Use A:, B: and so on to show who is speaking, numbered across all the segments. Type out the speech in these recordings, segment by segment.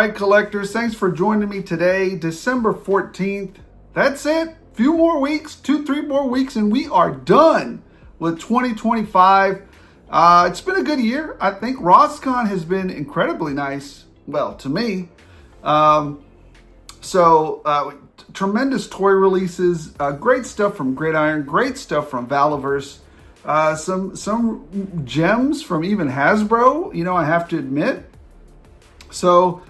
A: right, collectors, thanks for joining me today, December 14th. That's it. Few more weeks, 2-3 more weeks, and we are done with 2025. It's been a good year. I think RosCon has been incredibly nice, well, to me. Tremendous toy releases, great stuff from GRIDIRON, great stuff from Valaverse, some gems from even Hasbro, I have to admit. So,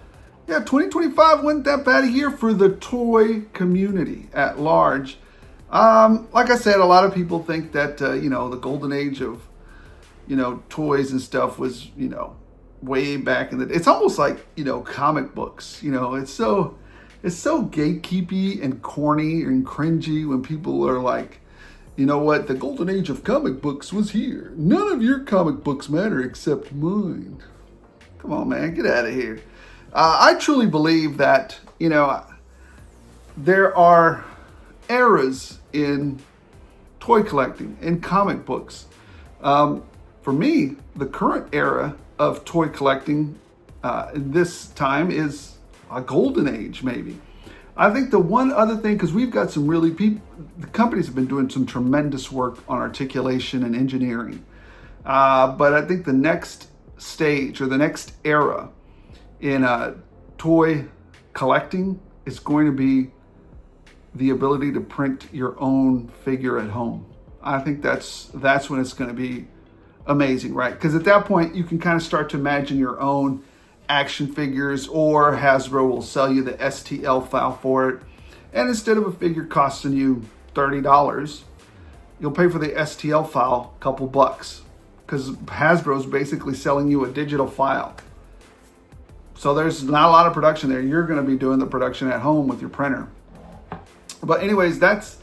A: yeah, 2025 wasn't that bad a year for the toy community at large. Like I said, a lot of people think that, the golden age of, toys and stuff was, way back in the day. It's almost like, comic books, it's so gatekeepy and corny and cringy when people are like, you know what, the golden age of comic books was here. None of your comic books matter except mine. Come on, man, get out of here. I truly believe that, there are eras in toy collecting, in comic books. For me, the current era of toy collecting this time is a golden age, maybe. I think the one other thing, because we've got some really the companies have been doing some tremendous work on articulation and engineering. But I think the next stage or the next era in toy collecting is going to be the ability to print your own figure at home. I think that's when it's going to be amazing, right? Because at that point, you can kind of start to imagine your own action figures, or Hasbro will sell you the STL file for it. And instead of a figure costing you $30, you'll pay for the STL file a couple bucks, because Hasbro's basically selling you a digital file. So there's not a lot of production there. You're going to be doing the production at home with your printer. But anyways, that's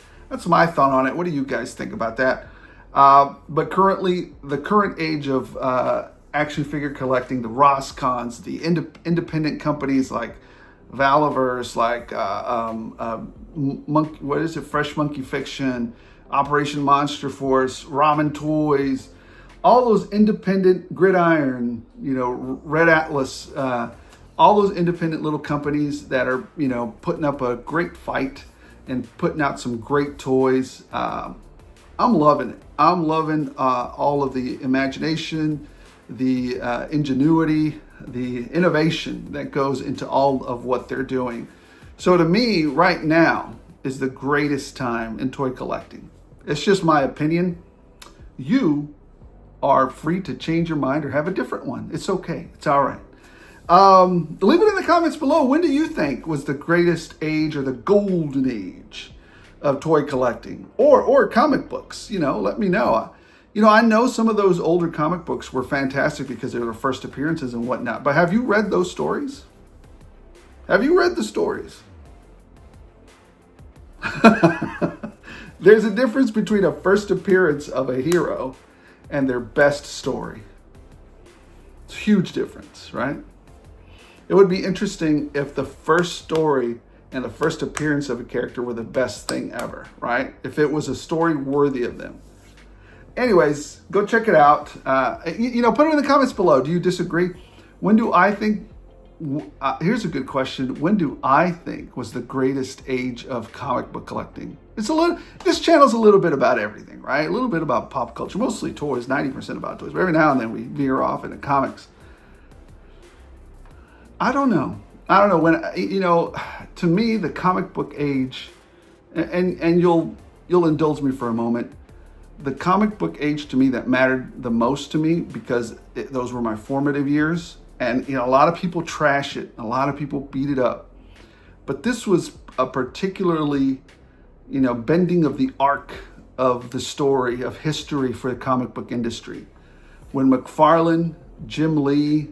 A: my thought on it. What do you guys think about that? But currently, the current age of action figure collecting, the RosCons, the independent companies like Valaverse, like Fresh Monkey Fiction, Operation Monster Force, Ramen Toys, all those independent, GRIDIRON, Red Atlas, all those independent little companies that are, putting up a great fight and putting out some great toys. I'm loving it. I'm loving all of the imagination, the ingenuity, the innovation that goes into all of what they're doing. So to me, right now is the greatest time in toy collecting. It's just my opinion. You are free to change your mind or have a different one. It's okay. It's all right. Leave it in the comments below. When do you think was the greatest age or the golden age of toy collecting or comic books? Let me know. I know some of those older comic books were fantastic because they were first appearances and whatnot. But have you read those stories? Have you read the stories? There's a difference between a first appearance of a hero and their best story. It's a huge difference, right? It would be interesting if the first story and the first appearance of a character were the best thing ever, right? If it was a story worthy of them. Anyways, go check it out. Put it in the comments below. Do you disagree? When do I think, here's a good question. When do I think was the greatest age of comic book collecting? This channel's a little bit about everything, right? A little bit about pop culture, mostly toys, 90% about toys. But every now and then we veer off into comics. I don't know when, to me, the comic book age, and you'll indulge me for a moment. The comic book age to me that mattered the most to me because those were my formative years. And, a lot of people trash it. A lot of people beat it up. But this was a particularly, bending of the arc of the story of history for the comic book industry. When McFarlane, Jim Lee,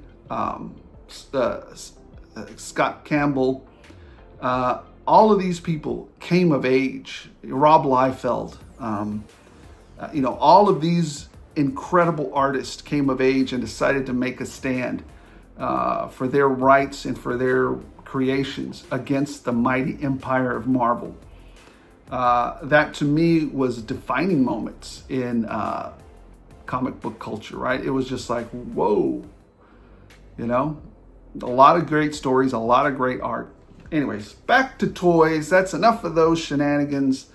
A: Scott Campbell, all of these people came of age. Rob Liefeld, all of these incredible artists came of age and decided to make a stand for their rights and for their creations against the mighty empire of Marvel. That to me was defining moments in comic book culture, right? It was just like, whoa, A lot of great stories, a lot of great art. Anyways, back to toys. That's enough of those shenanigans.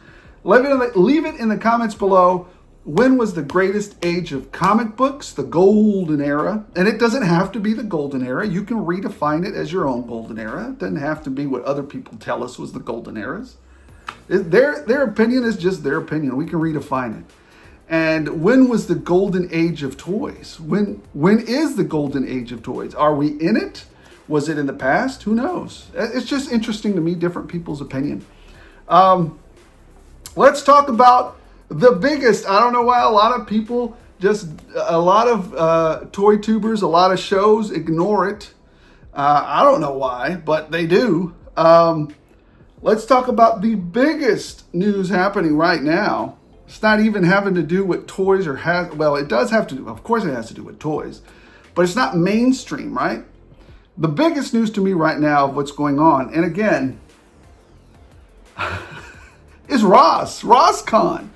A: Leave it in the comments below. When was the greatest age of comic books? The golden era. And it doesn't have to be the golden era. You can redefine it as your own golden era. It doesn't have to be what other people tell us was the golden eras. Their opinion is just their opinion. We can redefine it. And when was the golden age of toys? When is the golden age of toys? Are we in it? Was it in the past? Who knows? It's just interesting to me, different people's opinion. Let's talk about the biggest. I don't know why a lot of people, a lot of toy tubers, a lot of shows ignore it. I don't know why, but they do. Let's talk about the biggest news happening right now. It's not even having to do with toys well, it does have to do, of course it has to do with toys, but it's not mainstream, right? The biggest news to me right now of what's going on, and again, is RossCon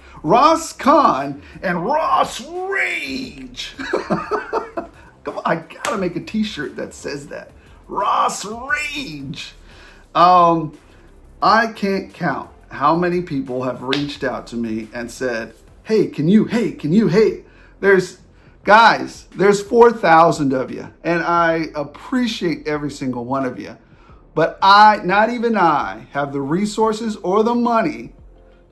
A: and Ross Rage. Come on, I gotta make a t-shirt that says that. Ross Rage. I can't count how many people have reached out to me and said, hey, can you, there's 4,000 of you, and I appreciate every single one of you. But not even I, have the resources or the money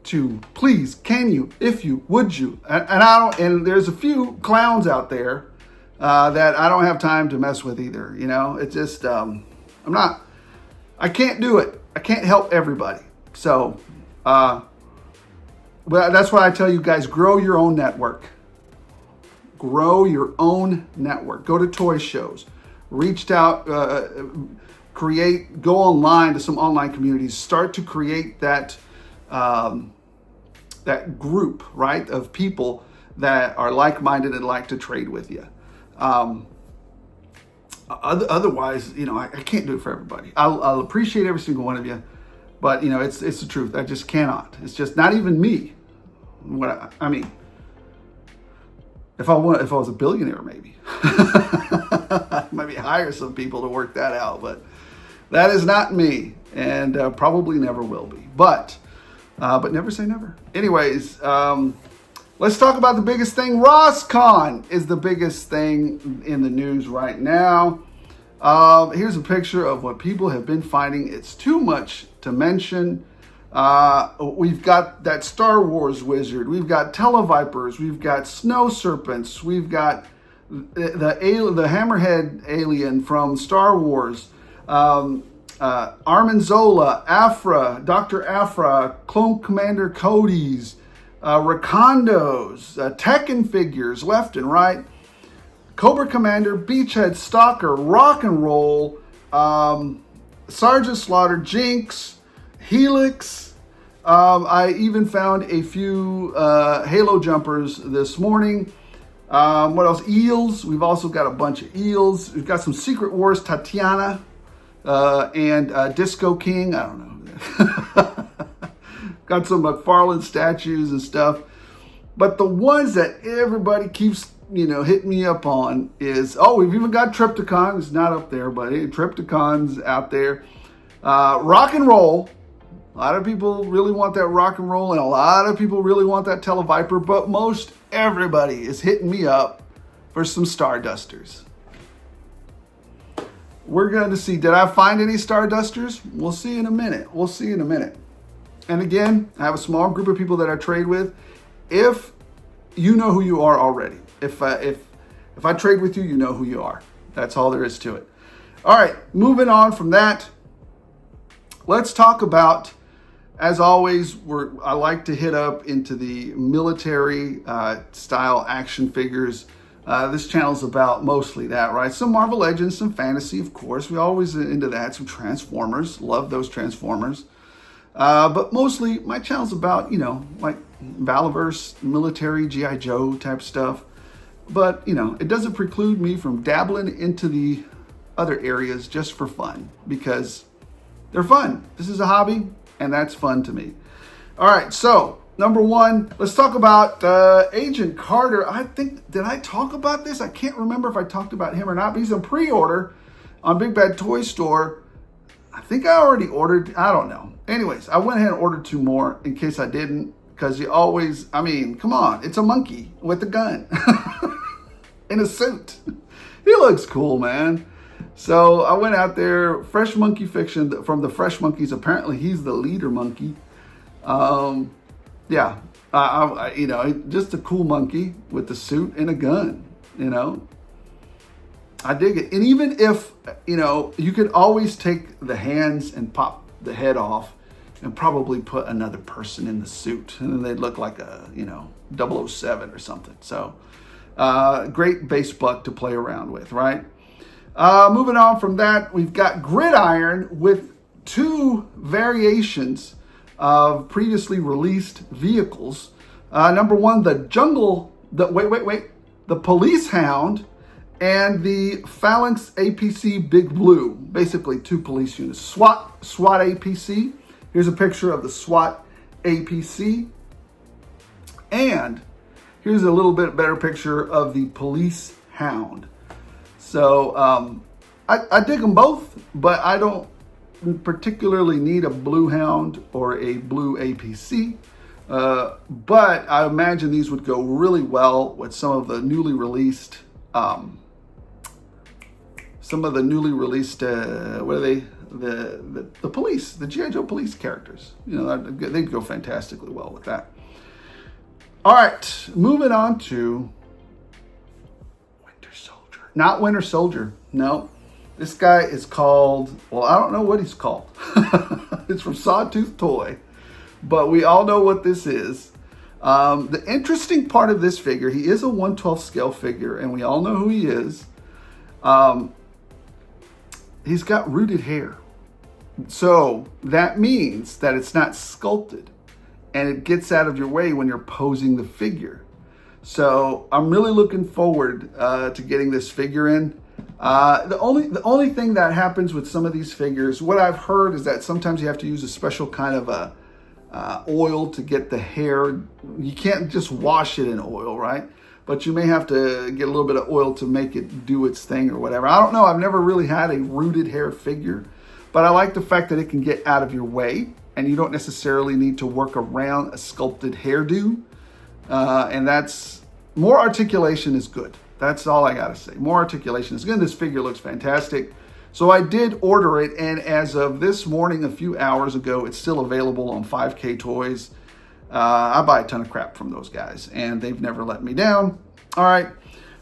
A: to please, can you, if you, would you? And there's a few clowns out there that I don't have time to mess with either. You know, it's just, I can't do it. I can't help everybody. So, but that's why I tell you guys, grow your own network. Grow your own network. Go to toy shows. Reach out, go online to some online communities. Start to create that that group, right, of people that are like-minded and like to trade with you. Otherwise, you know, I can't do it for everybody. I'll appreciate every single one of you, but you know, it's the truth. I just cannot. It's just not even me. I mean, if I was a billionaire, maybe I maybe hire some people to work that out, but that is not me, and probably never will be. But never say never. Anyways, let's talk about the biggest thing. RossCon is the biggest thing in the news right now. Here's a picture of what people have been finding. It's too much to mention. We've got that Star Wars wizard. We've got televipers. We've got snow serpents. We've got the hammerhead alien from Star Wars. Armanzola, Afra, Dr. Afra, Clone Commander Cody's, Rakondos, Tekken figures left and right, Cobra Commander, Beachhead, Stalker, Rock and Roll, Sergeant Slaughter, Jinx, Helix. I even found a few Halo jumpers this morning. What else? Eels. We've also got a bunch of eels. We've got some Secret Wars Tatiana and Disco King. I don't know. Got some McFarlane statues and stuff. But the ones that everybody keeps, hitting me up on is, we've even got Trypticon. It's not up there, but hey, Trypticon's out there. Rock and Roll. A lot of people really want that Rock and Roll, and a lot of people really want that Televiper, but most everybody is hitting me up for some Stardusters. We're going to see, did I find any Stardusters? We'll see in a minute. And again, I have a small group of people that I trade with. If you know who you are already, if I trade with you, you know who you are. That's all there is to it. All right, moving on from that, let's talk about, as always, I like to hit up into the military style action figures. This channel's about mostly that, right? Some Marvel Legends, some fantasy, of course. We always into that. Some Transformers. Love those Transformers. But mostly my channel's about, like Valaverse, military, G.I. Joe type stuff. But, it doesn't preclude me from dabbling into the other areas just for fun, because they're fun. This is a hobby, and that's fun to me. All right, so number one, let's talk about Agent Carter. I think, did I talk about this? I can't remember if I talked about him or not, but he's in pre-order. on Big Bad Toy Store, I think I already ordered, I don't know. Anyways, I went ahead and ordered 2 more in case I didn't, because you always, I mean, come on, it's a monkey with a gun in a suit. He looks cool, man. So I went out there, Fresh Monkey Fiction from the Fresh Monkeys. Apparently he's the leader monkey. Yeah, you know, just a cool monkey with a suit and a gun, you know. I dig it. And even if, you know, you could always take the hands and pop the head off and probably put another person in the suit. And then they'd look like a, you know, 007 or something. So great base buck to play around with, right? Moving on from that, we've got Gridiron with 2 variations of previously released vehicles. Number 1, the Police Hound and the Phalanx APC Big Blue. Basically 2 police units. SWAT APC. Here's a picture of the SWAT APC. And here's a little bit better picture of the Police Hound. So I dig them both, but I don't particularly need a blue hound or a blue APC. But I imagine these would go really well with some of the newly released, what are they? The police, the G.I. Joe police characters. You know, they'd go fantastically well with that. All right, moving on to Winter Soldier. Not Winter Soldier, no. This guy is called, well, I don't know what he's called. It's from Sawtooth Toy, but we all know what this is. The interesting part of this figure, he is a 1/12 scale figure, and we all know who he is. He's got rooted hair. So that means that it's not sculpted, and it gets out of your way when you're posing the figure. So I'm really looking forward to getting this figure in. The only thing that happens with some of these figures, what I've heard is that sometimes you have to use a special kind of a oil to get the hair. You can't just wash it in oil, right? But you may have to get a little bit of oil to make it do its thing or whatever. I don't know. I've never really had a rooted hair figure, but I like the fact that it can get out of your way and you don't necessarily need to work around a sculpted hairdo. And that's, more articulation is good. That's all I gotta say. More articulation is good. This figure looks fantastic. So I did order it, and as of this morning, a few hours ago, it's still available on 5K Toys. I buy a ton of crap from those guys, and they've never let me down. All right,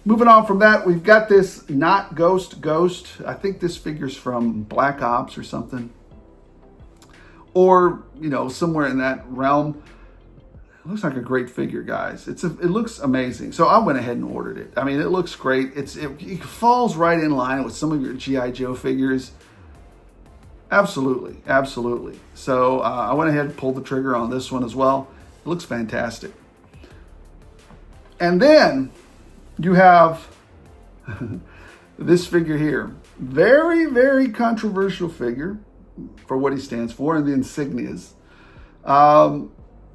A: moving on from that, we've got this Not Ghost. I think this figure's from Black Ops or something. Or, you know, somewhere in that realm. It looks like a great figure, guys. It looks amazing. So I went ahead and ordered it. I mean, it looks great. It falls right in line with some of your G.I. Joe figures. Absolutely, absolutely. So I went ahead and pulled the trigger on this one as well. It looks fantastic. And then you have this figure here. Very, very controversial figure for what he stands for and the insignias.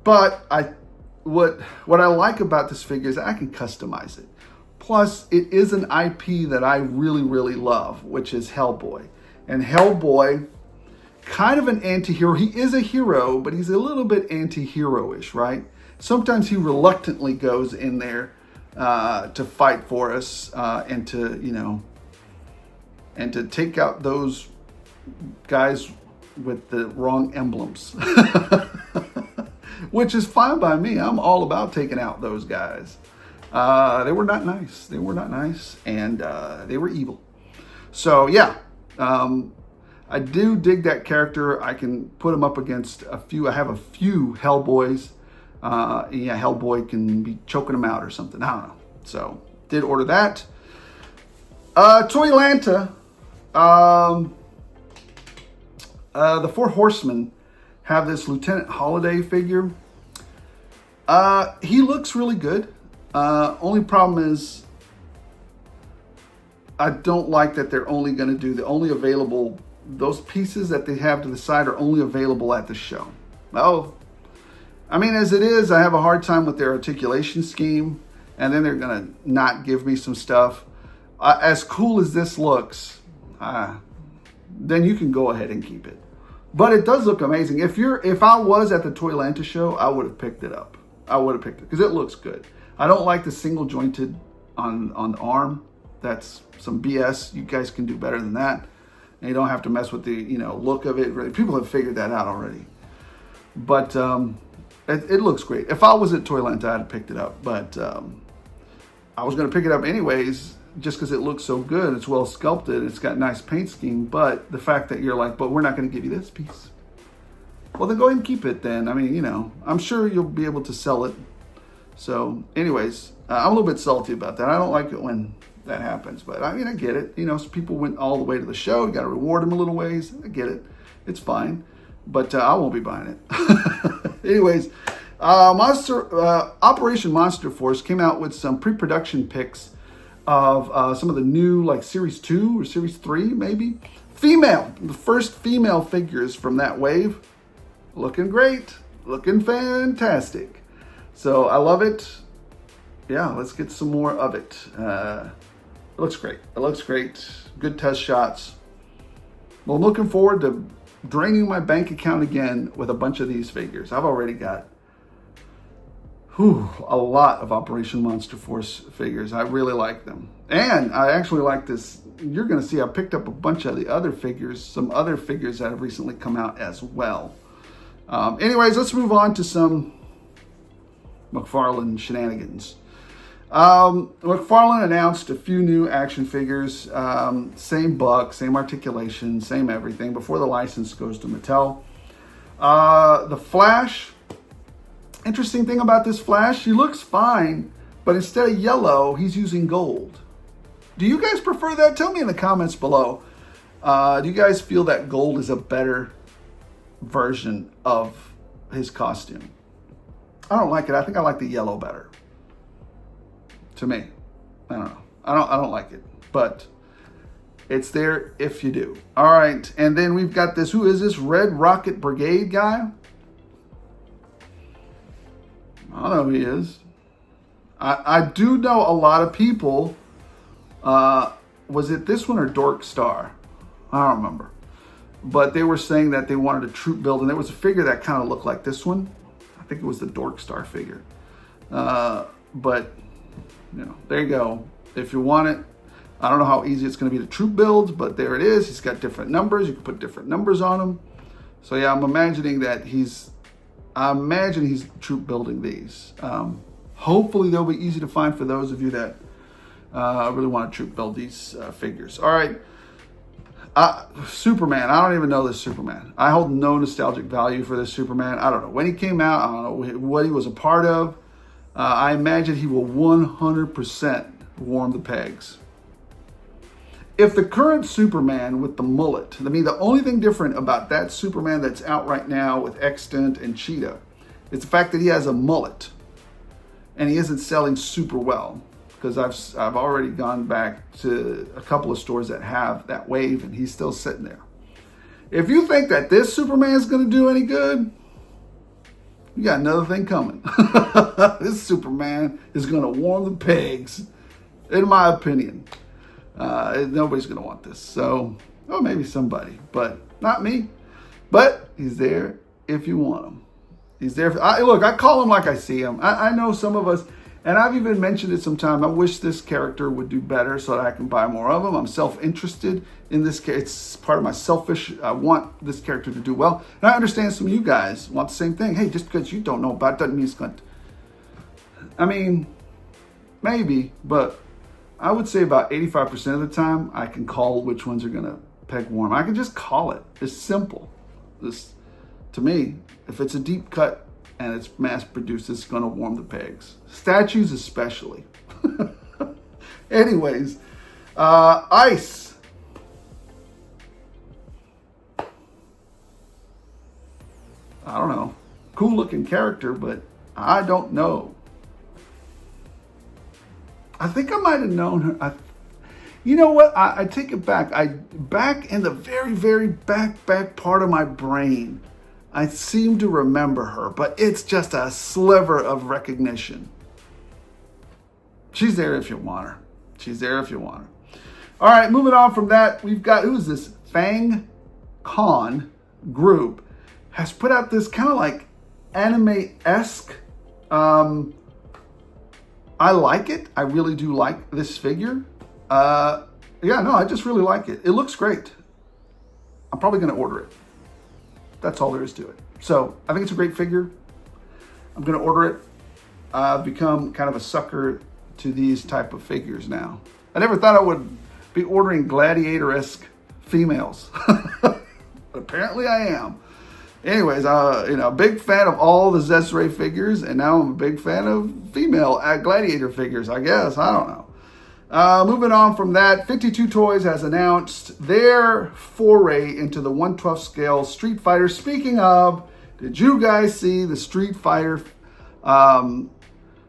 A: But what I like about this figure is I can customize it. Plus, it is an IP that I really, really love, which is Hellboy. And Hellboy, kind of an anti-hero. He is a hero, but he's a little bit anti-hero-ish, right? Sometimes he reluctantly goes in there to fight for us and to, you know, and to take out those guys with the wrong emblems. Which is fine by me. I'm all about taking out those guys. They were not nice. They were not nice, and they were evil. So yeah, I do dig that character. I can put him up against a few. I have a few Hellboys. Yeah, Hellboy can be choking them out or something. I don't know. So did order that. Toylanta, the Four Horsemen have this Lieutenant Holiday figure. He looks really good. Only problem is I don't like that they're only going to do the only available, those pieces that they have to the side are only available at the show. Oh, I mean, as it is, I have a hard time with their articulation scheme, and then they're going to not give me some stuff. As cool as this looks, then you can go ahead and keep it. But it does look amazing. If I was at the Toylanta show, I would have picked it up. I would have picked it because it looks good. I don't like the single jointed on the arm. That's some BS. You guys can do better than that. And you don't have to mess with the look of it. People have figured that out already. But it looks great. If I was at Toylanta, I'd have picked it up. But I was going to pick it up anyways, just because it looks so good. It's well sculpted. It's got nice paint scheme. But the fact that you're like, but we're not going to give you this piece. Well, then go ahead and keep it then. I mean, I'm sure you'll be able to sell it. So anyways, I'm a little bit salty about that. I don't like it when that happens. But I mean, I get it. So people went all the way to the show. You got to reward them a little ways. I get it. It's fine. But I won't be buying it. Anyways, Operation Monster Force came out with some pre-production pics of some of the new, like Series 2 or Series 3, maybe. The first female figures from that wave. Looking great. Looking fantastic. So I love it. Yeah, let's get some more of it. It looks great. It looks great. Good test shots. Well, I'm looking forward to draining my bank account again with a bunch of these figures. I've already got a lot of Operation Monster Force figures. I really like them. And I actually like this. You're going to see I picked up a bunch of the other figures, some other figures that have recently come out as well. Anyways, let's move on to some McFarlane shenanigans. McFarlane announced a few new action figures. Same buck, same articulation, same everything before the license goes to Mattel. The Flash. Interesting thing about this Flash, he looks fine, but instead of yellow, he's using gold. Do you guys prefer that? Tell me in the comments below. Do you guys feel that gold is a better version of his costume? I don't like it. I think I like the yellow better. To me. I don't know. I don't like it, but it's there if you do. All right, and then we've got this. Who is this? Red Rocket Brigade guy? I don't know who he is. I do know a lot of people. Was it this one or Dork Star? I don't remember. But they were saying that they wanted a troop build, and there was a figure that kind of looked like this one. I think it was the Dork Star figure. But, there you go. If you want it, I don't know how easy it's going to be to troop build, but there it is. He's got different numbers. You can put different numbers on him. So, yeah, I'm imagining that he's troop building these. Hopefully, they'll be easy to find for those of you that really want to troop build these figures. All right. Superman. I don't even know this Superman. I hold no nostalgic value for this Superman. I don't know when he came out. I don't know what he was a part of. I imagine he will 100% warm the pegs. If the current Superman with the mullet, I mean, the only thing different about that Superman that's out right now with Extant and Cheetah is the fact that he has a mullet and he isn't selling super well. Because I've already gone back to a couple of stores that have that wave, and he's still sitting there. If you think that this Superman is going to do any good, you got another thing coming. This Superman is going to warm the pegs, in my opinion. Nobody's going to want this. So, maybe somebody, but not me. But he's there if you want him. He's there. Look, I call him like I see him. I know some of us. And I've even mentioned it sometime. I wish this character would do better so that I can buy more of them. I'm self-interested in this. It's part of my selfish. I want this character to do well. And I understand some of you guys want the same thing. Hey, just because you don't know about it doesn't mean it's going to. I mean, maybe, but I would say about 85% of the time I can call which ones are going to peg warm. I can just call it. It's simple. To me, if it's a deep cut, and it's mass-produced, it's going to warm the pegs. Statues especially. Anyways, Ice. I don't know. Cool-looking character, but I don't know. I think I might have known her. You know what? I take it back. Back in the very, very back part of my brain, I seem to remember her, but it's just a sliver of recognition. She's there if you want her. She's there if you want All right, moving on from that, we've got, who is this? Fang Con Group has put out this kind of like anime-esque. I like it. I really do like this figure. Yeah, no, I just really like it. It looks great. I'm probably going to order it. That's all there is to it. So I think it's a great figure. I'm going to order it. I've become kind of a sucker to these type of figures now. I never thought I would be ordering gladiator-esque females. Apparently I am. Anyways, big fan of all the Zesray figures, and now I'm a big fan of female gladiator figures, I guess. I don't know. Moving on from that, 52 Toys has announced their foray into the 1/12 scale Street Fighter. Speaking of, did you guys see the Street Fighter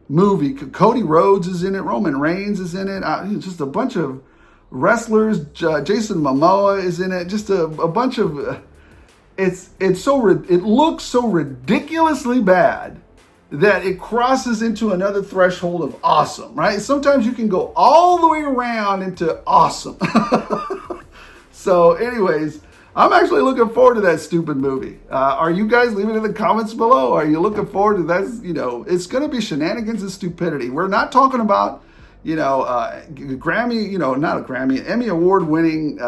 A: movie? Cody Rhodes is in it. Roman Reigns is in it. Just a bunch of wrestlers. Jason Momoa is in it. Just a bunch of... It looks so ridiculously bad that it crosses into another threshold of awesome, right? Sometimes you can go all the way around into awesome. So anyways, I'm actually looking forward to that stupid movie. Are you guys? Leave it in the comments below. Are you looking forward to that? It's going to be shenanigans and stupidity. We're not talking about, Grammy, not a Grammy, Emmy award winning,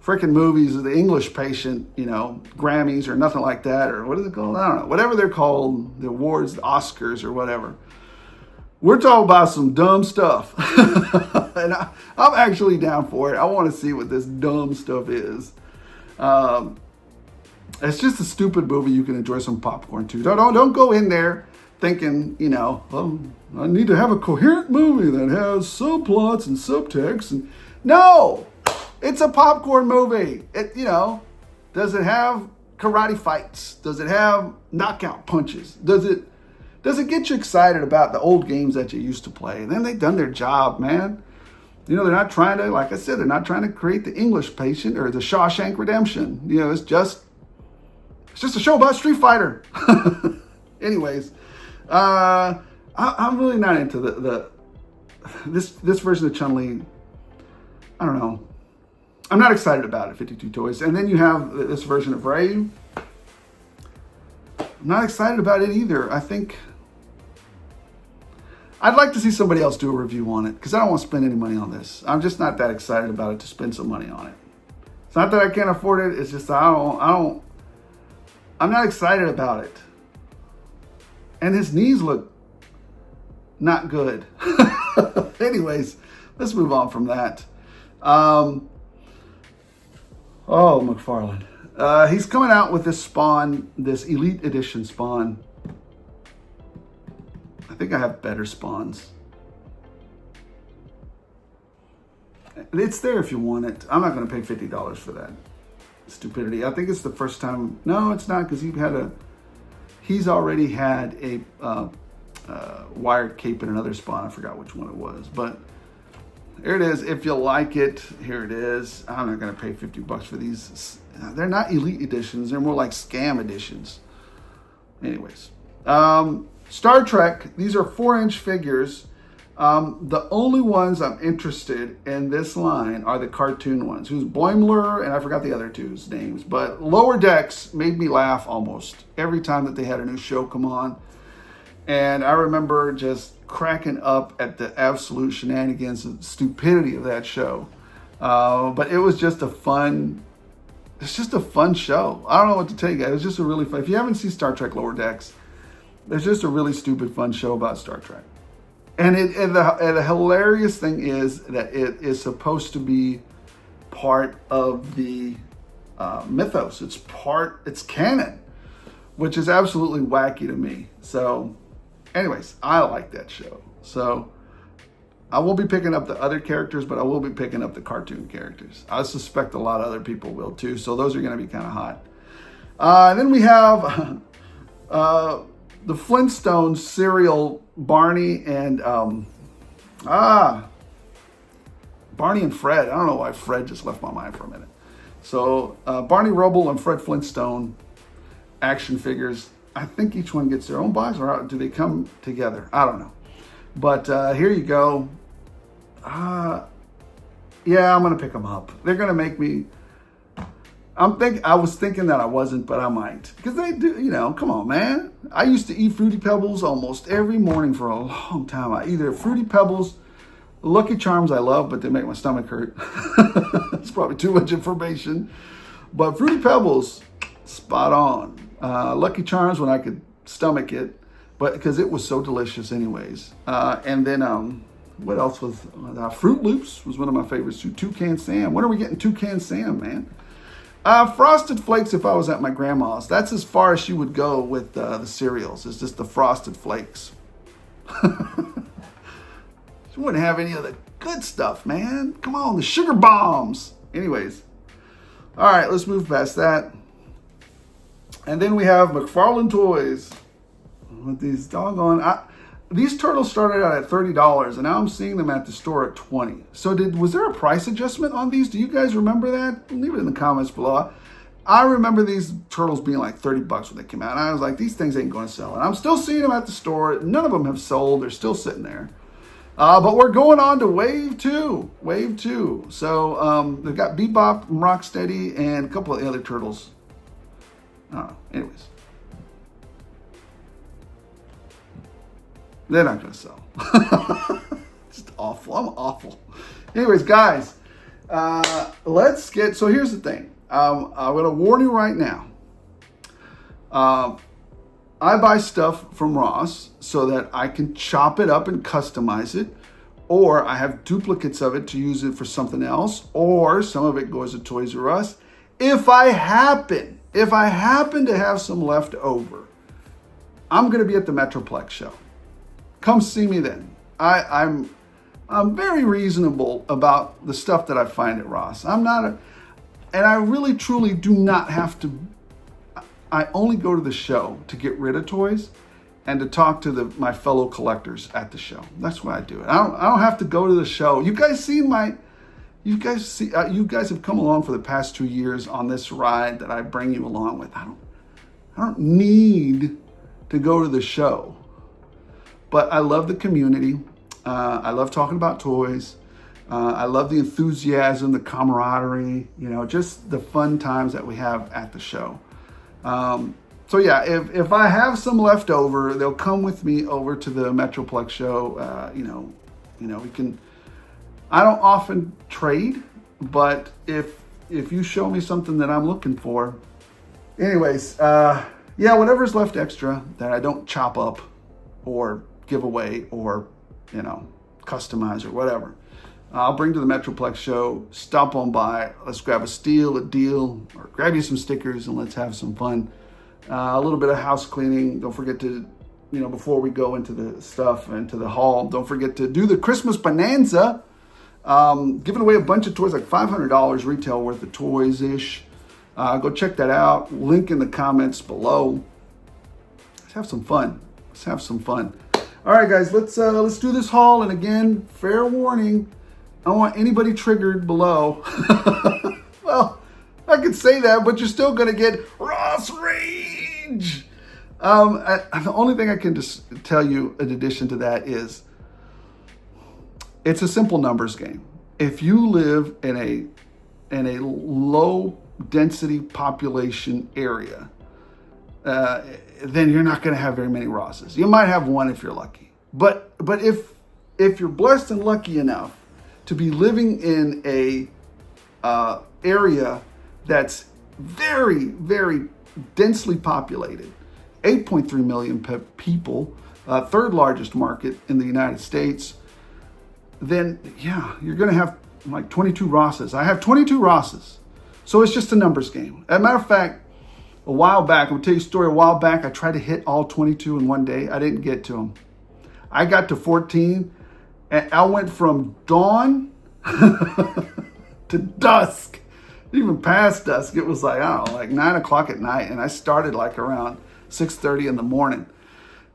A: freaking movies, The English Patient, Grammys or nothing like that, or what is it called? I don't know. Whatever they're called, the awards, the Oscars or whatever. We're talking about some dumb stuff. And I'm actually down for it. I want to see what this dumb stuff is. It's just a stupid movie you can enjoy some popcorn to. Don't go in there thinking, I need to have a coherent movie that has subplots and subtext. No! It's a popcorn movie. Does it have karate fights? Does it have knockout punches? Does it get you excited about the old games that you used to play? And then they've done their job, man. They're not trying to, like I said, they're not trying to create the English Patient or the Shawshank Redemption. It's just a show about Street Fighter. Anyways, I'm really not into this version of Chun-Li. I don't know. I'm not excited about it, 52 Toys. And then you have this version of Ryu. I'm not excited about it either. I think I'd like to see somebody else do a review on it because I don't want to spend any money on this. I'm just not that excited about it to spend some money on it. It's not that I can't afford it. It's just I'm not excited about it. And his knees look not good. Anyways, let's move on from that. McFarlane. He's coming out with this Spawn, this Elite Edition Spawn. I think I have better Spawns. It's there if you want it. I'm not going to pay $50 for that stupidity. I think it's the first time. No, it's not, because he's already had a wired cape in another Spawn. I forgot which one it was, but here it is. If you like it, here it is. I'm not going to pay $50 for these. They're not Elite Editions. They're more like scam editions. Anyways. Star Trek. These are 4-inch figures. The only ones I'm interested in this line are the cartoon ones. Who's Boimler, and I forgot the other two's names. But Lower Decks made me laugh almost every time that they had a new show come on. And I remember just cracking up at the absolute shenanigans and stupidity of that show. But it was just it's just a fun show. I don't know what to tell you guys. It's just a really fun, if you haven't seen Star Trek Lower Decks, there's just a really stupid fun show about Star Trek. And the hilarious thing is that it is supposed to be part of the mythos. It's canon, which is absolutely wacky to me. So anyways, I like that show. So I won't be picking up the other characters, but I will be picking up the cartoon characters. I suspect a lot of other people will too. So those are going to be kind of hot. Then we have the Flintstones cereal Barney and Barney and Fred. I don't know why Fred just left my mind for a minute. So Barney Rubble and Fred Flintstone action figures. I think each one gets their own box, or do they come together? I don't know. But here you go. Yeah, I'm gonna pick them up. They're gonna make me. I was thinking that I wasn't, but I might, because they do. You know, come on, man. I used to eat Fruity Pebbles almost every morning for a long time. Either Fruity Pebbles, Lucky Charms I love, but they make my stomach hurt. It's probably too much information. But Fruity Pebbles, spot on. Lucky Charms when I could stomach it, but because it was so delicious anyways. And then what else was Fruit Loops was one of my favorites too. Toucan Sam. When are we getting Toucan Sam, man? Frosted Flakes, if I was at my grandma's, that's as far as she would go with the cereals. It's just the Frosted Flakes. She wouldn't have any of the good stuff, man. Come on, the sugar bombs. Anyways, all right, let's move past that. And then we have McFarlane Toys with these doggone. These turtles started out at $30, and now I'm seeing them at the store at $20. So was there a price adjustment on these? Do you guys remember that? Leave it in the comments below. I remember these turtles being like $30 when they came out. And I was like, these things ain't going to sell. And I'm still seeing them at the store. None of them have sold. They're still sitting there. But we're going on to Wave 2. Wave 2. So they've got Bebop, Rocksteady, and a couple of the other turtles. Anyways. They're not going to sell. Just awful. I'm awful. Anyways, guys, let's get... So here's the thing. I'm going to warn you right now. I buy stuff from Ross so that I can chop it up and customize it, or I have duplicates of it to use it for something else, or some of it goes to Toys R Us. If I happen to have some left over, I'm going to be at the Metroplex show. Come see me then. I'm very reasonable about the stuff that I find at Ross. And I really truly do not have to. I only go to the show to get rid of toys and to talk to my fellow collectors at the show. That's why I do it. I don't have to go to the show. You guys have come along for the past 2 years on this ride that I bring you along with. I don't need to go to the show. But I love the community. I love talking about toys. I love the enthusiasm, the camaraderie, just the fun times that we have at the show. So yeah, if I have some left over, they'll come with me over to the Metroplex show. We can. I don't often trade, but if you show me something that I'm looking for, anyways, whatever's left extra that I don't chop up or give away or customize or whatever, I'll bring to the Metroplex show. Stop on by, let's grab a steal, a deal, or grab you some stickers and let's have some fun. A little bit of house cleaning. Don't forget to, before we go into the stuff, into the haul, don't forget to do the Christmas Bonanza. Giving away a bunch of toys, like $500 retail worth of toys-ish. Go check that out. Link in the comments below. Let's have some fun. All right, guys, let's do this haul. And again, fair warning, I don't want anybody triggered below. Well, I could say that, but you're still gonna get Ross Rage. The only thing I can just tell you in addition to that is it's a simple numbers game. If you live in a low density population area, then you're not going to have very many Rosses. You might have one if you're lucky. But if you're blessed and lucky enough to be living in a area that's very, very densely populated, 8.3 million people, third largest market in the United States, then yeah, you're going to have like 22 Rosses. I have 22 Rosses. So it's just a numbers game. As a matter of fact, a while back, I'm going to tell you a story. A while back, I tried to hit all 22 in one day. I didn't get to them. I got to 14, and I went from dawn to dusk, even past dusk. It was like, I don't know, like 9 o'clock at night, and I started like around 6:30 in the morning,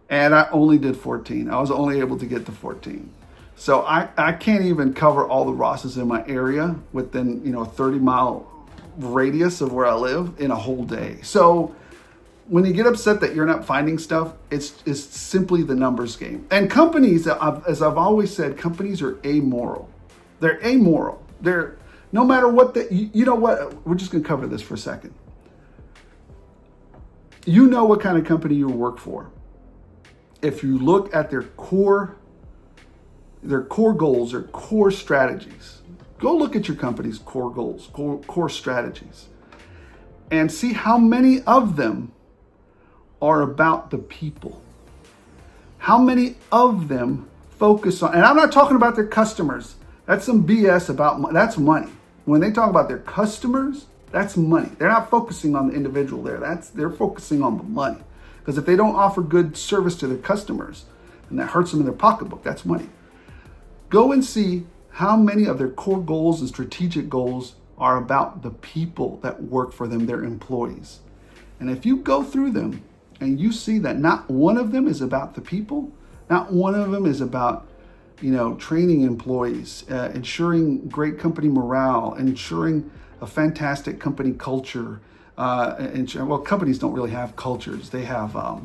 A: and I only did 14. I was only able to get to 14. So I can't even cover all the Rosses in my area within, a 30-mile radius of where I live in a whole day. So when you get upset that you're not finding stuff, it's simply the numbers game. And companies, as I've always said, companies are amoral. They're amoral. no matter what you know what, we're just gonna cover this for a second. You know what kind of company you work for. If you look at their core goals, their core strategies, go look at your company's core goals, core strategies, and see how many of them are about the people. How many of them focus on, and I'm not talking about their customers. That's some BS that's money. When they talk about their customers, that's money. They're not focusing on the individual there. They're focusing on the money. Because if they don't offer good service to their customers, and that hurts them in their pocketbook, that's money. Go and see how many of their core goals and strategic goals are about the people that work for them, their employees. And if you go through them and you see that not one of them is about the people, not one of them is about, training employees, ensuring great company morale, ensuring a fantastic company culture. Well, companies don't really have cultures. They have, I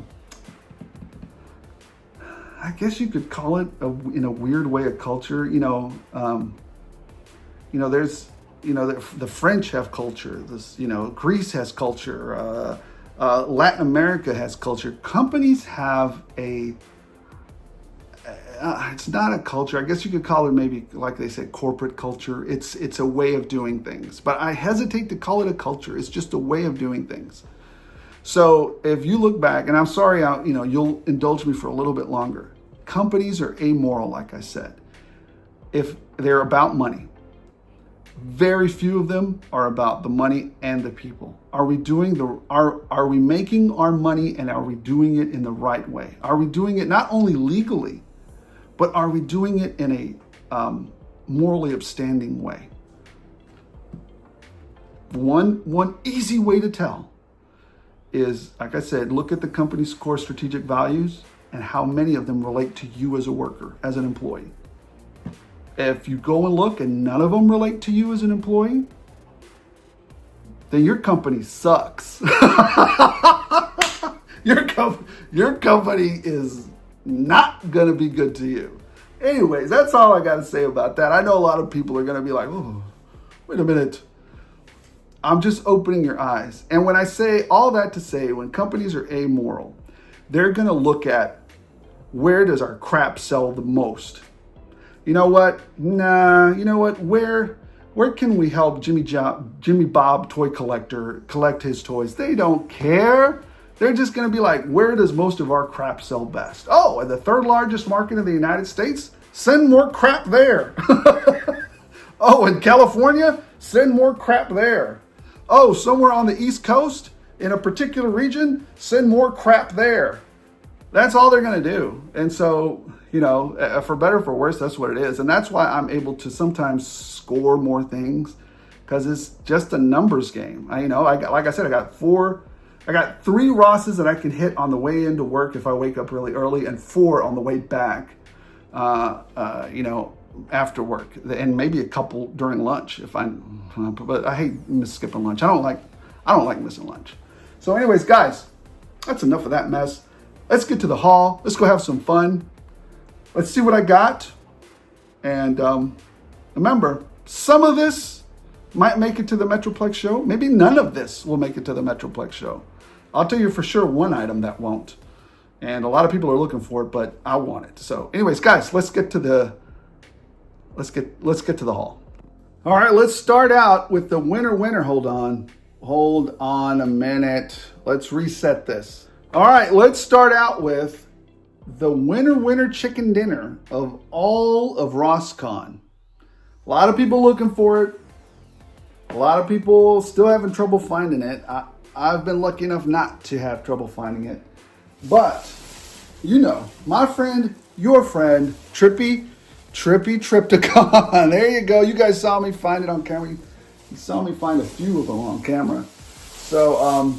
A: guess you could call it in a weird way a culture. There's, the French have culture. Greece has culture. Latin America has culture. Companies have it's not a culture. I guess you could call it maybe, like they said, corporate culture. It's a way of doing things. But I hesitate to call it a culture. It's just a way of doing things. So if you look back, and I'm sorry, you'll indulge me for a little bit longer. Companies are amoral, like I said, if they're about money. Very few of them are about the money and the people. Are we making our money, and are we doing it in the right way? Are we doing it not only legally, but are we doing it in a morally upstanding way? One easy way to tell is, like I said, look at the company's core strategic values and how many of them relate to you as a worker, as an employee. If you go and look and none of them relate to you as an employee, then your company sucks. Your company is not gonna be good to you. Anyways, that's all I gotta say about that. I know a lot of people are gonna be like, oh, wait a minute. I'm just opening your eyes. And when I say all that to say, when companies are amoral, they're gonna look at, where does our crap sell the most? You know what? Where can we help Jimmy Bob toy collector collect his toys? They don't care. They're just going to be like, where does most of our crap sell best? Oh, the third largest market in the United States? Send more crap there. Oh, in California? Send more crap there. Oh, somewhere on the East Coast, in a particular region? Send more crap there. That's all they're going to do. And so, for better or for worse, that's what it is. And that's why I'm able to sometimes score more things, because it's just a numbers game. Like I said, I got 3 Rosses that I can hit on the way into work if I wake up really early, and 4 on the way back, after work, and maybe a couple during lunch but I hate skipping lunch. I don't like missing lunch. So anyways, guys, that's enough of that mess. Let's get to the haul. Let's go have some fun. Let's see what I got. And remember, some of this might make it to the Metroplex show. Maybe none of this will make it to the Metroplex show. I'll tell you for sure one item that won't. And a lot of people are looking for it, but I want it. So anyways, guys, let's get to the haul. All right, let's start out with the winner. Hold on a minute. Let's reset this. All right, let's start out with the winner chicken dinner of all of RossCon. A lot of people looking for it. A lot of people still having trouble finding it. I've been lucky enough not to have trouble finding it. But, my friend, your friend, Trippy Tripticon. There you go. You guys saw me find it on camera. You saw me find a few of them on camera. So,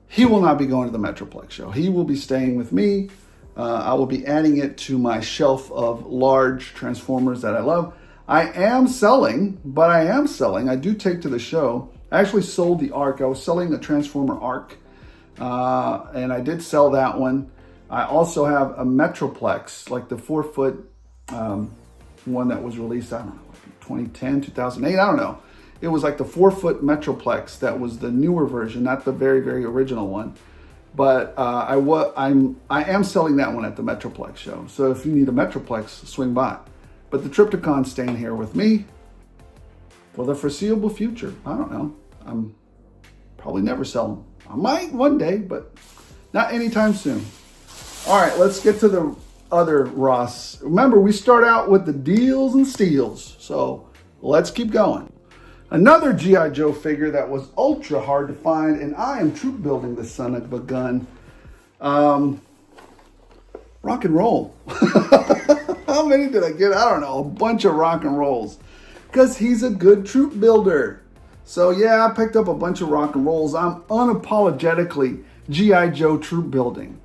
A: he will not be going to the Metroplex show. He will be staying with me. I will be adding it to my shelf of large Transformers that I love. I am selling. I do take to the show. I actually sold the Arc. I was selling the Transformer Arc. And I did sell that one. I also have a Metroplex, like the 4-foot one that was released, I don't know, 2010, 2008, I don't know. It was like the 4-foot Metroplex that was the newer version, not the very, very original one. But I am selling that one at the Metroplex show. So if you need a Metroplex, swing by. But the Triptychon's staying here with me for the foreseeable future. I don't know. I'm probably never sell them. I might one day, but not anytime soon. All right, let's get to the other Ross. Remember, we start out with the deals and steals. So let's keep going. Another G.I. Joe figure that was ultra hard to find, and I am troop building this son of a gun. Rock and roll. How many did I get? I don't know. A bunch of rock and rolls. Because he's a good troop builder. So yeah, I picked up a bunch of rock and rolls. I'm unapologetically G.I. Joe troop building.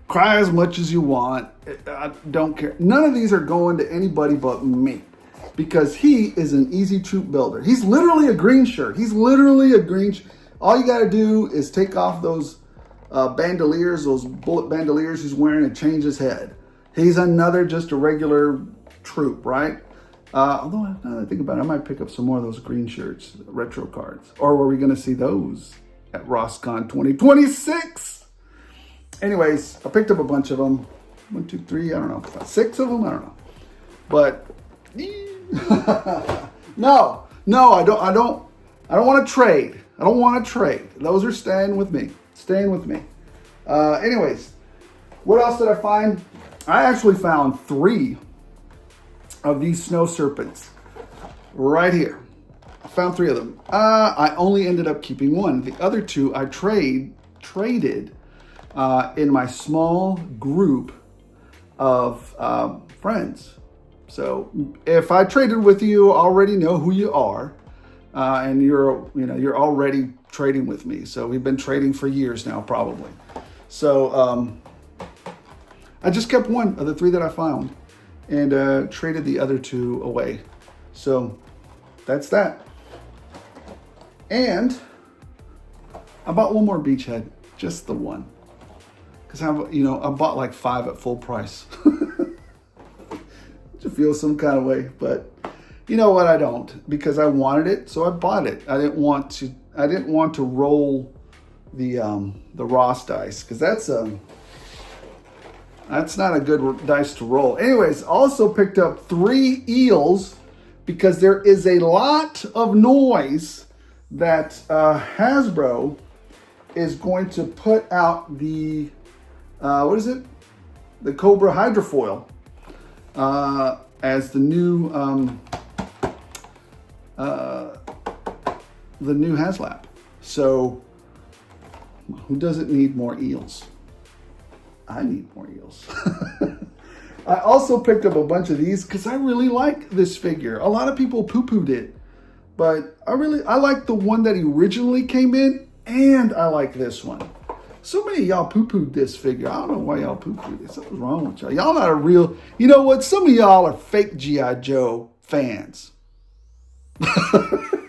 A: Cry as much as you want. I don't care. None of these are going to anybody but me. Because he is an easy troop builder. He's literally a green shirt. He's literally a green shirt. All you got to do is take off those bandoliers, those bullet bandoliers he's wearing, and change his head. He's another just a regular troop, right? Although now that I think about it, I might pick up some more of those green shirts, retro cards. Or were we going to see those at RossCon 2026? Anyways, I picked up a bunch of them. 1, 2, 3, I don't know. About 6 of them, I don't know. But no, I don't want to trade. I don't want to trade. Those are staying with me. Anyways, what else did I find? I actually found 3 of these snow serpents right here. I found 3 of them. I only ended up keeping 1. The other 2 I traded in my small group of friends. So if I traded with you, I already know who you are, and you're already trading with me. So we've been trading for years now, probably. So I just kept 1 of the 3 that I found and traded the other 2 away. So that's that. And I bought 1 more beachhead, just the 1, because I bought like 5 at full price. To feel some kind of way, but you know what? I don't, because I wanted it, so I bought it. I didn't want to roll the Ross dice, because that's not a good dice to roll. Anyways, also picked up 3 eels, because there is a lot of noise that Hasbro is going to put out the the Cobra Hydrofoil. As the new HasLab. So who doesn't need more eels? I need more eels. I also picked up a bunch of these because I really like this figure. A lot of people poo-pooed it, but I like the one that originally came in, and I like this one. So many of y'all poo-pooed this figure. I don't know why y'all poo-pooed it. Something's wrong with y'all. Y'all not a real... You know what? Some of y'all are fake G.I. Joe fans. I'm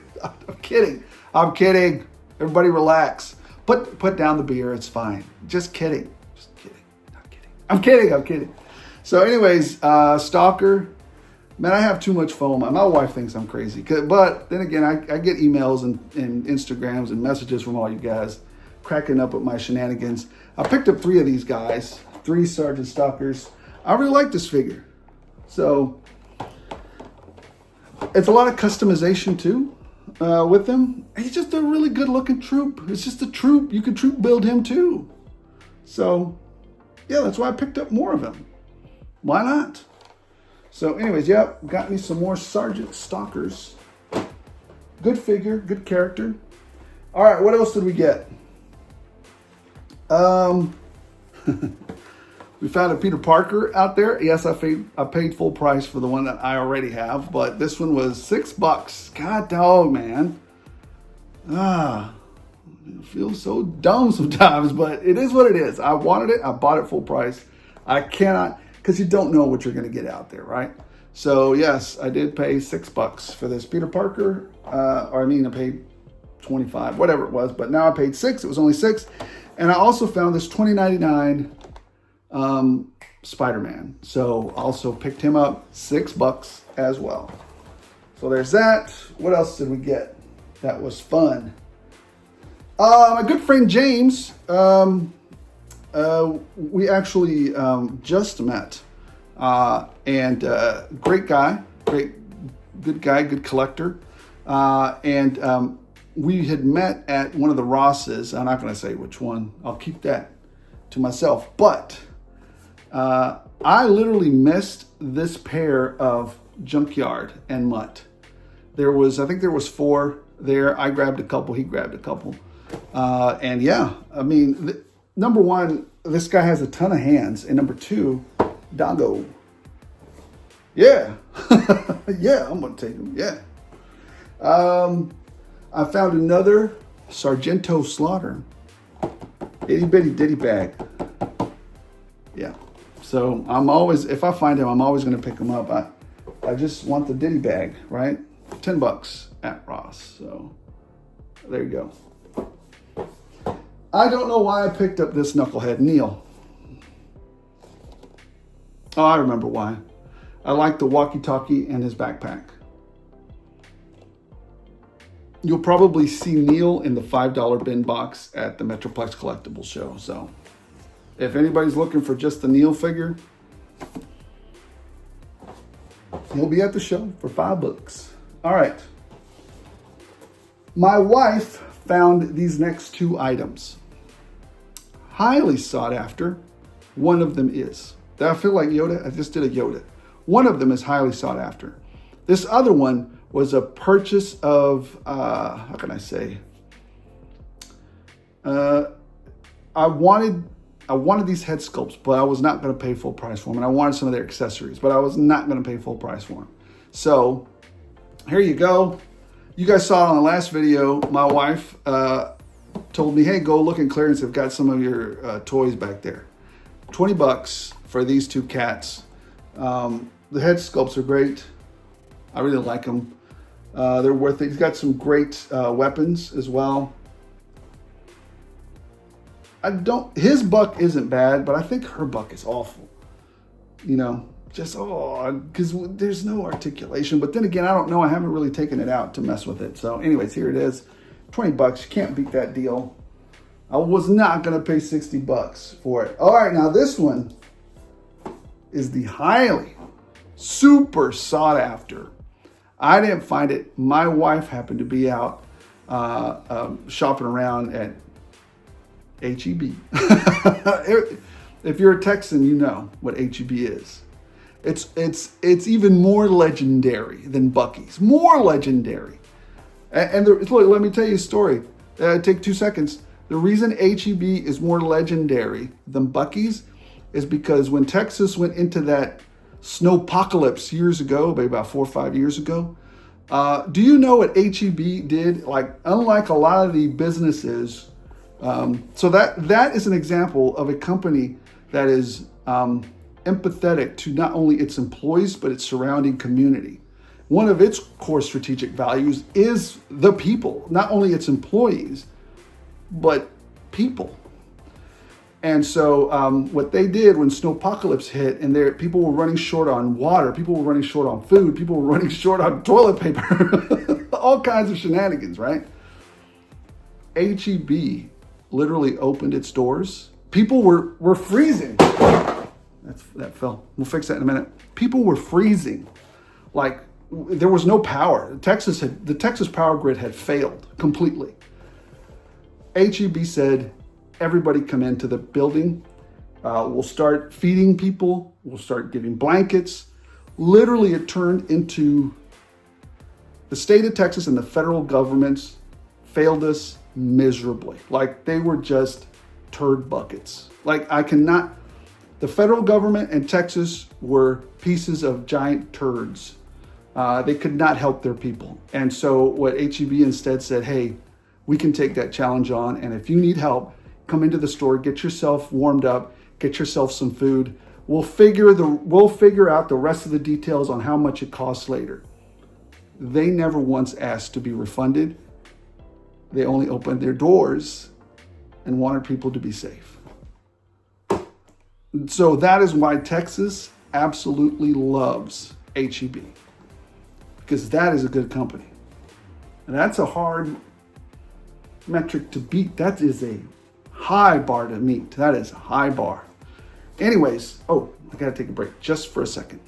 A: kidding. Everybody relax. Put down the beer. It's fine. Just kidding. Not kidding. I'm kidding. So anyways, Stalker. Man, I have too much foam. My wife thinks I'm crazy. But then again, I get emails and Instagrams and messages from all you guys cracking up at my shenanigans. I picked up 3 of these guys, 3 Sergeant Stalkers. I really like this figure. So it's a lot of customization too with them. He's just a really good looking troop. It's just a troop. You could troop build him too. So yeah, that's why I picked up more of him. Why not? So anyways, yeah, got me some more Sergeant Stalkers. Good figure, good character. All right, what else did we get? We found a Peter Parker out there. Yes, I paid full price for the one that I already have, but this one was $6. God dog, man. It feels so dumb sometimes, but it is what it is. I wanted it. I bought it full price. I cannot, because you don't know what you're going to get out there, right? So yes, I did pay $6 for this Peter Parker. I paid 25, whatever it was, but now I paid 6. It was only 6. And I also found this $20.99 Spider-Man. So also picked him up $6 as well. So there's that. What else did we get? That was fun. My good friend James, we actually just met, and great guy, good guy, good collector, and we had met at one of the Rosses. I'm not going to say which one. I'll keep that to myself. But I literally missed this pair of Junkyard and Mutt. I think there was 4 there. I grabbed a couple. He grabbed a couple. And yeah, I mean, number one, this guy has a ton of hands. And number 2, Doggo. Yeah. Yeah, I'm going to take him. Yeah. I found another Sargento Slaughter. Itty bitty ditty bag. Yeah. So I'm always, if I find him, I'm always going to pick him up. I just want the ditty bag, right? $10 at Ross. So there you go. I don't know why I picked up this knucklehead, Neil. Oh, I remember why. I like the walkie-talkie and his backpack. You'll probably see Neil in the $5 bin box at the Metroplex Collectibles show. So if anybody's looking for just the Neil figure, he'll be at the show for $5. All right. My wife found these next 2 items. Highly sought after. One of them is. Did I feel like Yoda? I just did a Yoda. One of them is highly sought after. This other one was a purchase of, how can I say? I wanted these head sculpts, but I was not going to pay full price for them. And I wanted some of their accessories, but I was not going to pay full price for them. So here you go. You guys saw it on the last video. My wife told me, hey, go look in clearance. They've got some of your toys back there. $20 for these 2 cats. The head sculpts are great. I really like them. They're worth it. He's got some great weapons as well. His buck isn't bad, but I think her buck is awful. You know, just, because there's no articulation. But then again, I don't know. I haven't really taken it out to mess with it. So anyways, here it is. $20. You can't beat that deal. I was not going to pay $60 for it. All right, now this one is the highly, super sought after. I didn't find it. My wife happened to be out shopping around at H-E-B. If you're a Texan, you know what H-E-B is. It's even more legendary than Buc-ee's. More legendary. And look, let me tell you a story. Take 2 seconds. The reason H-E-B is more legendary than Buc-ee's is because when Texas went into that snowpocalypse years ago, maybe about 4 or 5 years ago, do you know what H-E-B did? Like, unlike a lot of the businesses, so that is an example of a company that is empathetic to not only its employees, but its surrounding community. One of its core strategic values is the people, not only its employees, but people. And so what they did when snowpocalypse hit and people were running short on water, people were running short on food, people were running short on toilet paper, all kinds of shenanigans, right? H-E-B literally opened its doors. People were freezing. That fell. We'll fix that in a minute. People were freezing. Like, there was no power. The Texas power grid had failed completely. H-E-B said, everybody come into the building. We'll start feeding people. We'll start giving blankets. Literally, it turned into the state of Texas and the federal governments failed us miserably. Like, they were just turd buckets. Like, the federal government and Texas were pieces of giant turds. They could not help their people. And so what H-E-B instead said, hey, we can take that challenge on. And if you need help, come into the store, get yourself warmed up, get yourself some food. We'll figure out the rest of the details on how much it costs later. They never once asked to be refunded. They only opened their doors and wanted people to be safe. So that is why Texas absolutely loves H-E-B. because that is a good company. And that's a hard metric to beat. That is a high bar to meet. That is a high bar. Anyways, oh, I gotta take a break just for a second.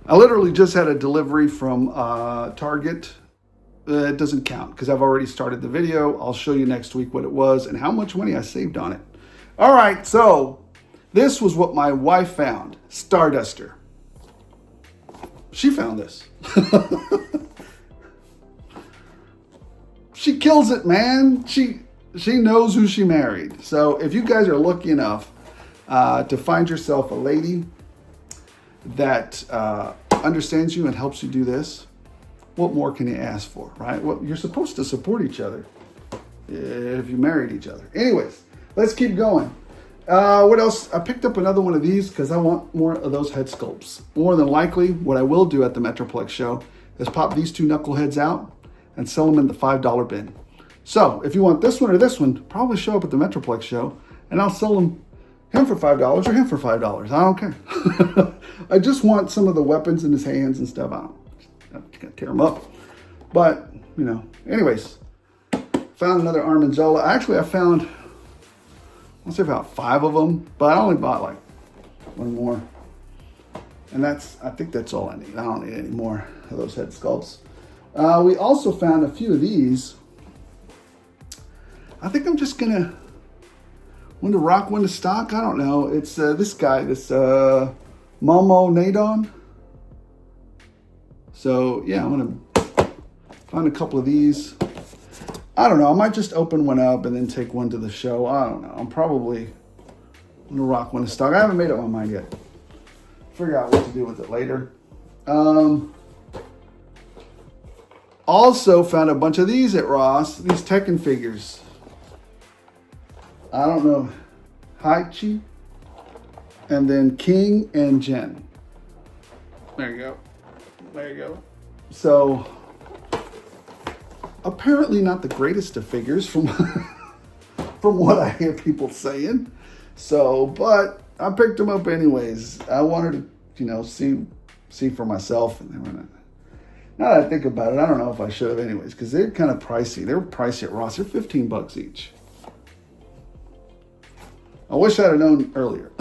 A: I literally just had a delivery from Target. It doesn't count because I've already started the video. I'll show you next week what it was and how much money I saved on it. All right, so this was what my wife found. Starduster. She found this. She kills it, man. She knows who she married. So if you guys are lucky enough to find yourself a lady that understands you and helps you do this, what more can you ask for, right? Well, you're supposed to support each other if you married each other. Anyways, let's keep going. What else? I picked up another one of these because I want more of those head sculpts. More than likely, what I will do at the Metroplex show is pop these two knuckleheads out and sell them in the $5 bin. So if you want this one or this one, probably show up at the Metroplex show and I'll sell him for $5 or him for $5. I don't care. I just want some of the weapons in his hands and stuff. I'm gonna tear them up. But, you know, anyways, found another Armanzola. Actually, I found, I'll say about 5 of them, but I only bought like one more. And I think that's all I need. I don't need any more of those head sculpts. We also found a few of these. I think I'm just gonna, when to rock, when to stock, I don't know. It's this guy, this Momo Nadon. So yeah, I'm gonna find a couple of these. I don't know, I might just open one up and then take one to the show. I don't know, I'm probably gonna rock, when to stock. I haven't made up my mind yet. Figure out what to do with it later. Also found a bunch of these at Ross, these Tekken figures. I don't know, Haichi, and then King and Jen. There you go, there you go. So, apparently not the greatest of figures from, from what I hear people saying. So, but I picked them up anyways. I wanted to, you know, see for myself, and they were not. Now that I think about it, I don't know if I should have anyways, because they're kind of pricey. They were pricey at Ross. They're 15 bucks each. I wish I'd have known earlier.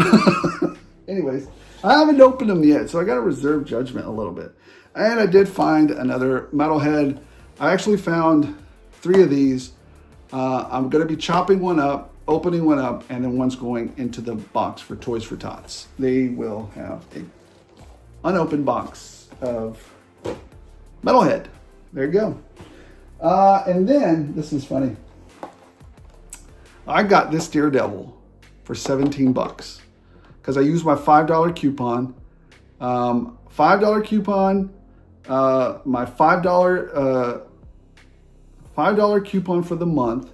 A: Anyways, I haven't opened them yet, so I got to reserve judgment a little bit. And I did find another metalhead. I actually found 3 of these. I'm going to be chopping one up, opening one up, and then one's going into the box for Toys for Tots. They will have an unopened box of metalhead. There you go. And then, this is funny. I got this Daredevil for 17 bucks because I used my $5 coupon. $5 coupon, my $5 coupon for the month,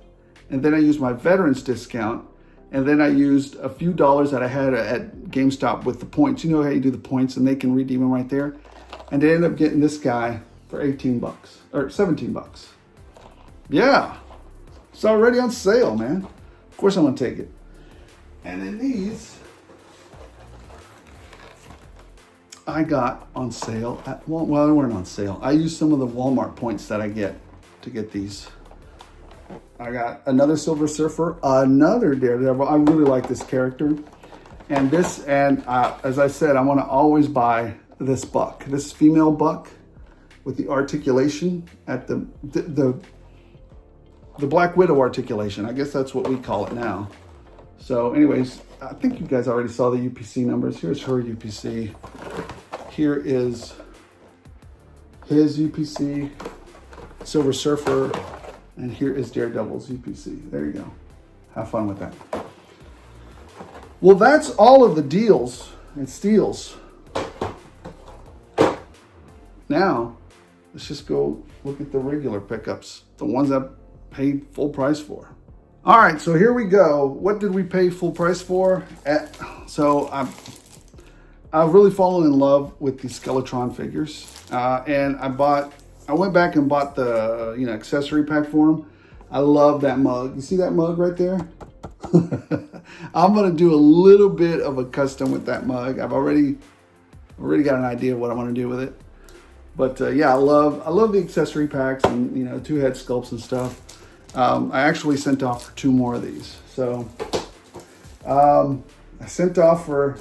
A: and then I used my veterans discount, and then I used a few dollars that I had at GameStop with the points. You know how you do the points and they can redeem them right there. And they ended up getting this guy for 18 bucks or 17 bucks. Yeah, it's already on sale, man. Of course I'm gonna take it. And then these I got on sale at, well, they weren't on sale. I used some of the Walmart points that I get to get these. I got another Silver Surfer, another Daredevil. I really like this character. And this, and as I said, I want to always buy this buck, this female buck with the articulation at the Black Widow articulation. I guess that's what we call it now. So anyways, I think you guys already saw the UPC numbers. Here's her UPC. Here is his UPC, Silver Surfer, and here is Daredevil's UPC. There you go. Have fun with that. Well, that's all of the deals and steals. Now, let's just go look at the regular pickups, the ones I paid full price for. All right, so here we go. What did we pay full price for? So I've really fallen in love with these Skeletron figures, and I went back and bought the accessory pack for them. I love that mug. You see that mug right there? I'm gonna do a little bit of a custom with that mug. I've already got an idea of what I want to do with it. But yeah, I love the accessory packs and, you know, 2 head sculpts and stuff. I actually sent off for 2 more of these. So I sent off for,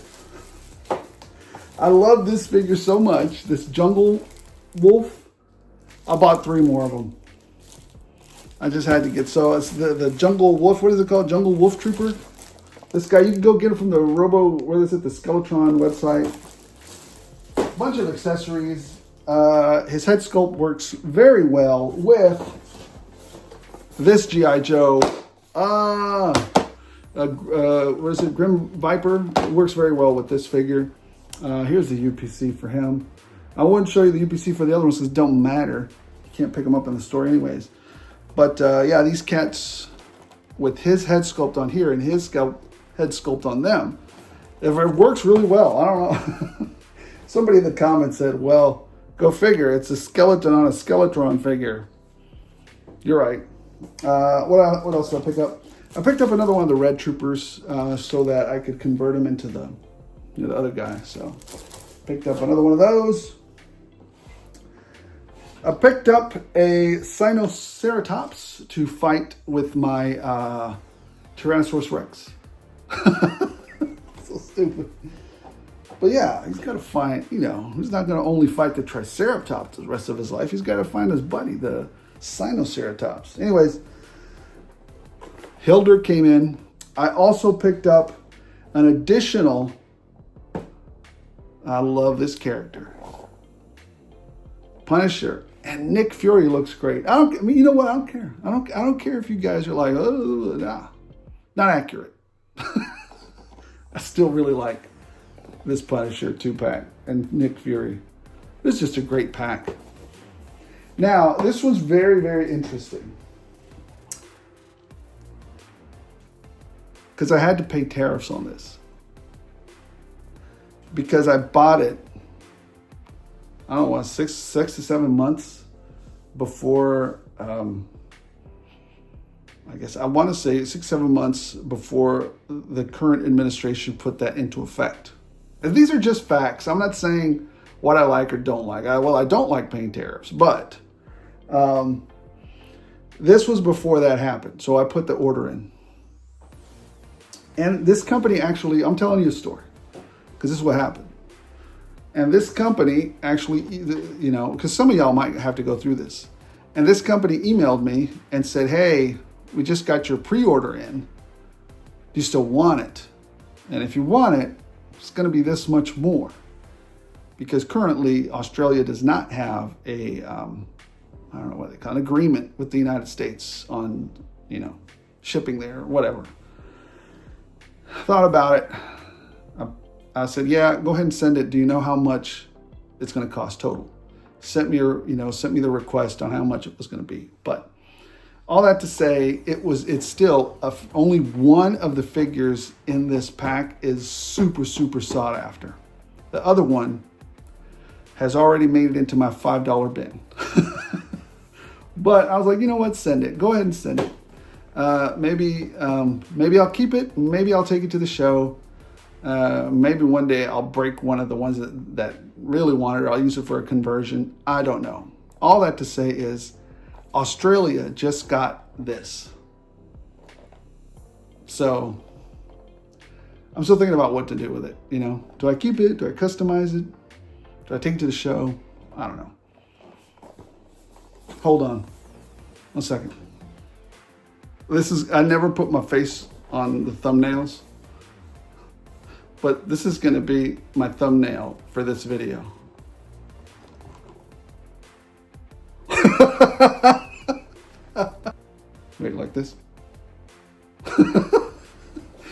A: I love this figure so much, this Jungle Wolf. I bought 3 more of them. I just had to get, so it's the Jungle Wolf, what is it called? Jungle Wolf Trooper. This guy, you can go get it from the the Skeletron website. A bunch of accessories. His head sculpt works very well with this G.I. Joe. What is it? Grim Viper. It works very well with this figure. Here's the UPC for him. I wouldn't show you the UPC for the other ones because it don't matter. You can't pick them up in the store anyways. But yeah, these cats with his head sculpt on here and his head sculpt on them, it works really well. I don't know. Somebody in the comments said, well, go figure. It's a skeleton on a Skeletron figure. You're right. What else did I pick up? I picked up another one of the Red Troopers so that I could convert him into the, you know, the other guy. So picked up another one of those. I picked up a Sinoceratops to fight with my Tyrannosaurus Rex. So stupid. But yeah, he's got to find, you know, he's not going to only fight the Triceratops the rest of his life. He's got to find his buddy, the Sinoceratops. Anyways, Hilder came in. I also picked up an additional, I love this character, Punisher. And Nick Fury looks great. I mean, you know what? I don't care. I don't care if you guys are like, oh, nah, not accurate. I still really like this Punisher 2-pack and Nick Fury. This is just a great pack. Now, this was very, very interesting because I had to pay tariffs on this because I bought it, I don't know, 6 to 7 months before, I guess I want to say 6, 7 months before the current administration put that into effect. And these are just facts. I'm not saying what I like or don't like. I don't like paying tariffs, but this was before that happened. So I put the order in. And this company actually, I'm telling you a story because this is what happened. And this company actually, you know, because some of y'all might have to go through this. And this company emailed me and said, hey, we just got your pre-order in. Do you still want it? And if you want it, it's going to be this much more. Because currently, Australia does not have a, I don't know what they call it, an agreement with the United States on, you know, shipping there or whatever. Thought about it. I said, yeah, go ahead and send it. Do you know how much it's going to cost total? Sent me the request on how much it was going to be. But all that to say, it's still only one of the figures in this pack is super, super sought after. The other one has already made it into my $5 bin. But I was like, you know what? Send it. Go ahead and send it. Maybe I'll keep it. Maybe I'll take it to the show. Maybe one day I'll break one of the ones that really want it, or I'll use it for a conversion. I don't know. All that to say is Australia just got this. So I'm still thinking about what to do with it. You know, do I keep it? Do I customize it? Do I take it to the show? I don't know. Hold on 1 second. I never put my face on the thumbnails. But this is going to be my thumbnail for this video. Wait, like this?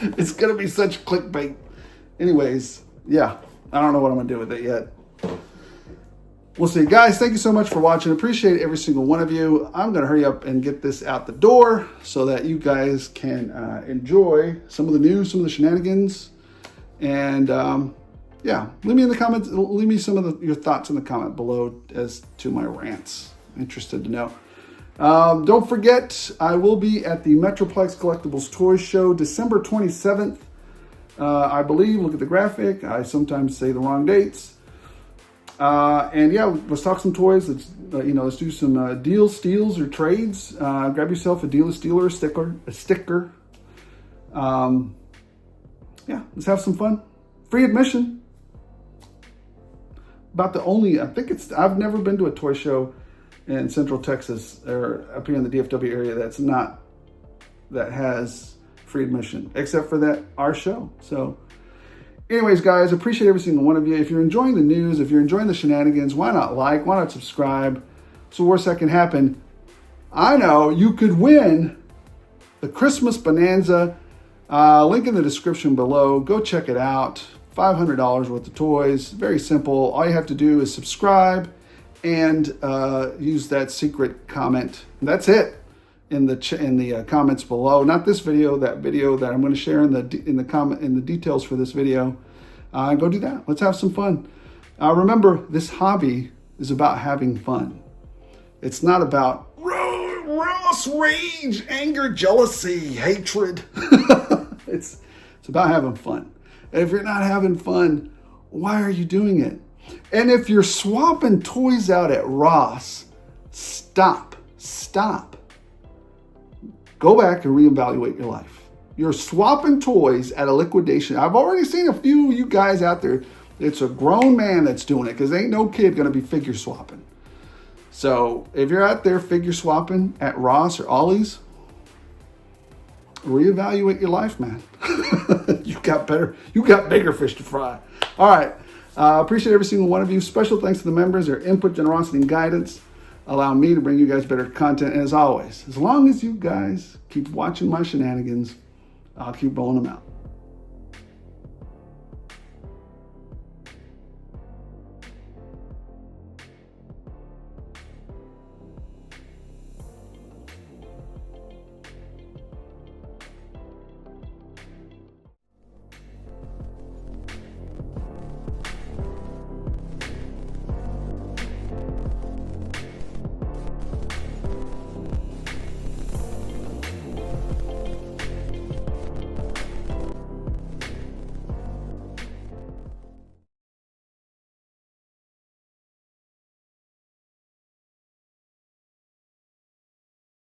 A: It's going to be such clickbait. Anyways, yeah, I don't know what I'm going to do with it yet. We'll see. Guys, thank you so much for watching. Appreciate every single one of you. I'm going to hurry up and get this out the door so that you guys can enjoy some of the news, some of the shenanigans. And yeah, leave me in the comments. Leave me some of your thoughts in the comment below as to my rants. I'm interested to know. Don't forget, I will be at the Metroplex Collectibles Toy Show December 27th. I believe, look at the graphic. I sometimes say the wrong dates. And yeah, let's talk some toys. Let's let's do some deals, steals, or trades. Grab yourself a deal, a steal, or a sticker. Yeah, let's have some fun. Free admission. About the only, I've never been to a toy show in Central Texas or up here in the DFW area that has free admission, except for our show. So anyways, guys, appreciate every single one of you. If you're enjoying the news, if you're enjoying the shenanigans, why not like, why not subscribe? So worst that can happen. I know you could win the Christmas Bonanza. Link in the description below. Go check it out. $500 worth of toys. Very simple. All you have to do is subscribe and use that secret comment. That's it in the comments below. Not this video, that video that I'm going to share in the details for this video. Go do that. Let's have some fun. Remember, this hobby is about having fun. It's not about rage, anger, jealousy, hatred. It's about having fun. And if you're not having fun, why are you doing it? And if you're swapping toys out at Ross, stop. Go back and reevaluate your life. You're swapping toys at a liquidation. I've already seen a few of you guys out there. It's a grown man that's doing it because ain't no kid going to be figure swapping. So if you're out there figure swapping at Ross or Ollie's, reevaluate your life, man. You got bigger fish to fry. All right. Appreciate every single one of you. Special thanks to the members. Their input, generosity, and guidance allow me to bring you guys better content. And as always, as long as you guys keep watching my shenanigans, I'll keep rolling them out.